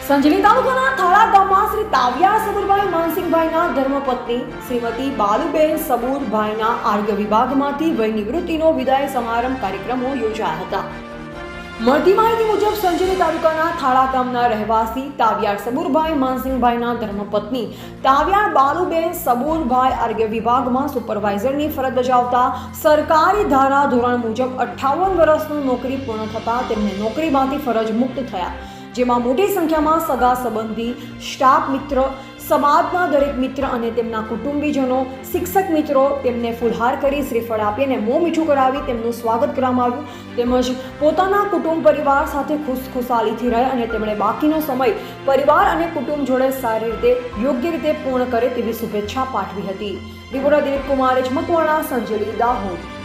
સંજલી તાલુકાના થાળા ગામમાં શ્રી તાવ્યા સબુરભાઈ માનસિંહભાઈના ધર્મપત્ની શ્રીમતી બાલુબેન સબુરભાઈના આરોગ્ય વિભાગમાંથી વય નિવૃત્તિનો વિદાય સમારંભ કાર્યક્રમો યોજાયા હતા. મળતી માહિતી મુજબ સંજલી તાલુકાના થાળા ગામના રહેવાસી તાવ્યા સબુરભાઈ માનસિંહભાઈના ધર્મપત્ની તાવ્યા બાલુબેન સબુરભાઈ આરોગ્ય વિભાગમાં સુપરવાઇઝરની ફરજ બજાવતા સરકારી ધારા ધોરણ મુજબ 58 વર્ષની નોકરી પૂર્ણ થતાં તેમને નોકરીમાંથી ફરજ મુક્ત થયા, જેમાં મોટી સંખ્યામાં સગા સંબંધી, સ્ટાફ મિત્ર, સમાજના દરેક મિત્ર અને તેમના કુટુંબીજનો, શિક્ષક મિત્રો તેમને ફૂલહાર કરી શ્રીફળ આપી અને મોં મીઠું કરાવી તેમનું સ્વાગત કરવામાં આવ્યું. તેમજ પોતાના કુટુંબ પરિવાર સાથે ખુશખુશાલીથી રહે અને તેમણે બાકીનો સમય પરિવાર અને કુટુંબ જોડે સારી રીતે યોગ્ય રીતે પૂર્ણ કરે તેવી શુભેચ્છા પાઠવી હતી. રિપોર્ટર દિલીપ કુમાર મકવાણા, સંજલી, દાહોદ.